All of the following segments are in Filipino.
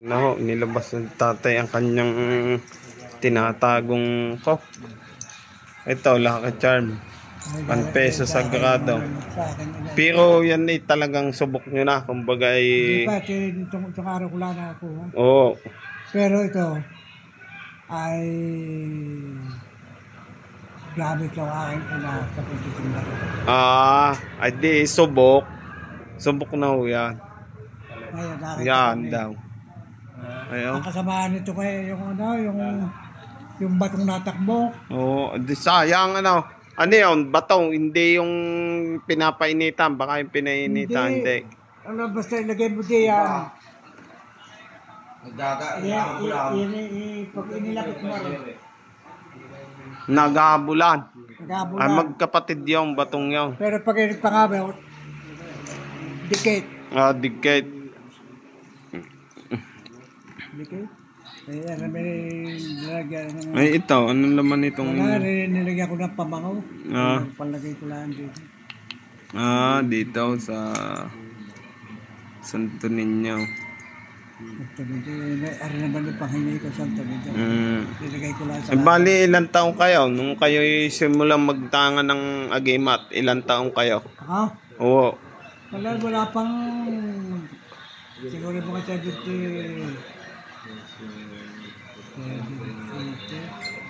No, nilabas ng tatay ang kanyang tinatagong ko. Ito, Lucky Charm. 1 peso sagrado. Pero yan ay talagang subok nyo na. Kumbaga ay... Hindi pa, itong araw ko lang nakakuha. Oo. Pero ito ay gamit lang aking ina sa pagtitinda. Ay di, subok. Subok na ho yan. Ngayon, Yan daw. Ayun. Nakasamahan nito kaya yung batong natakbo. Oo, di sayang ano. Ano yun? Batong, hindi yung pinapainitan. Baka yung pinainitan, hindi. Ano, basta ilagay mo diyan. Pag inilapit mo rin. Nagabulan. Nagabulan. Ay, magkapatid yung batong yung. Pero pag pangabaw, dikit. Dikit. Dikit? Ayan, may nilagyan ng... Ay, ito. Anong laman itong... Wala, nilagyan ko ng pamangaw. Palagay ko lang dito. Dito sa... Santo Niño. Santo Niño. Ari naman yung panghingi ko, Santo Niño. Nilagay ko lang sa... Bali, ilang taong kayo? Nung kayo simulang magtanga ng agimat, ilang taong kayo? Ha? Oo. Wala pang... Siguro mga 70...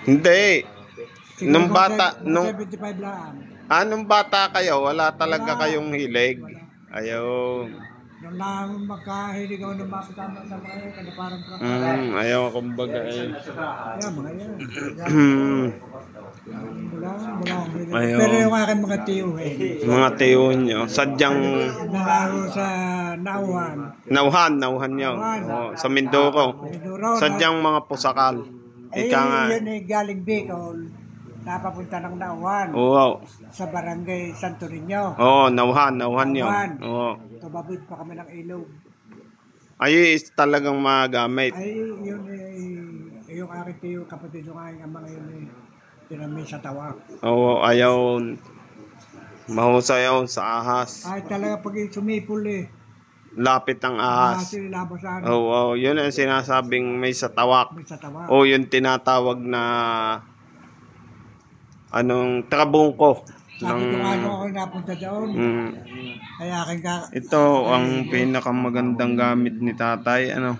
Hindi. Nung bata, nung 75 lang. Nung bata kayo, wala talaga kayong hilig. Ayaw. Nung lang makahilig ako ng makasama sa mga kada parang ayaw kumbaga eh. Ayaw, mga yan. Ayaw. Pero yung aking mga tiyo Mga tiyo nyo, sadyang... Nalaro sa Nauhan. Nauhan nyo. Sa Mindoro. Sadyang mga pusakal. Ika nga. Yun ay galing Bicol. Napapunta ng Nauhan. Oo. Sa barangay Santo Niño. Oo, Nauhan yun. Oo. Tumabit pa kami ng ilog. Ay, talagang magamit. Ay, yun yung aking tiyo, kapatid yung aking ama ngayon pinamay sa tawak. Oo, ayaw. Mahusay yun sa ahas. Ay, talaga pag sumipol Lapit ang ahas. Oo, yun ang sinasabing may sa tawak. May sa tawak. O yung tinatawag na trabungko. Sabi ko ako napunta doon. Ay aking Ito ang pinakamagandang gamit ni tatay. 3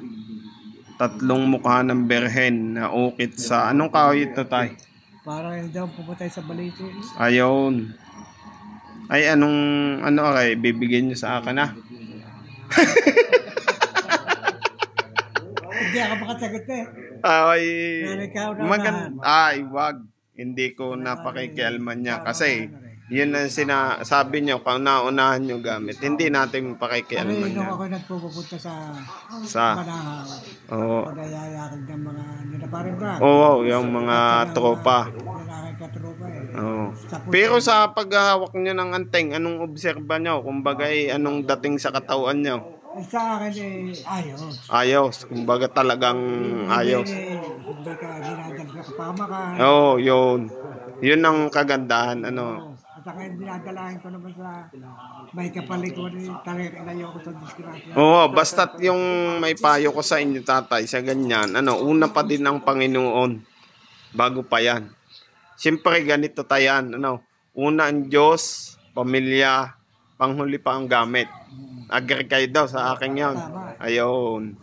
mukha ng berhen na ukit sa... Anong kahoy ito, tay? Para daw pumatay sa balito. Ayun. Ay, bibigyan nyo sa akin Hindi ako makasagot Ay, wag. Hindi ko napakikialman niya kasi yun ang sinasabi nyo, kung naunahan nyo gamit, hindi natin pakikialman niya. Ako nagpupunta sa Manahaw. Oo. Pagayayakag ng mga ninaparin ba? Oo, yung mga tropa. Yung katropa Oo. Pero sa paghahawak nyo ng anteng, anong obserba nyo? Kumbaga anong dating sa katawan nyo? Sa akin ayos. Ayos. Kumbaga talagang ayos. Hindi ka dinadal sa kapamakan. Oo, yun. Yun ang kagandahan. At saka dinadalahin ko naman sa may kapalikod. Talagang inayaw ko sa disgrasya. Oo, basta't yung may payo ko sa inyo, tatay, sa ganyan, una pa din ang Panginoon bago pa yan. Siyempre ganito tayan, una ang Diyos, pamilya, panghuli pa ang gamit. Agree kayo daw sa akin yan. Ayun.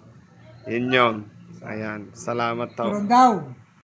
Yun yun. Ayan. Salamat daw. Turon daw.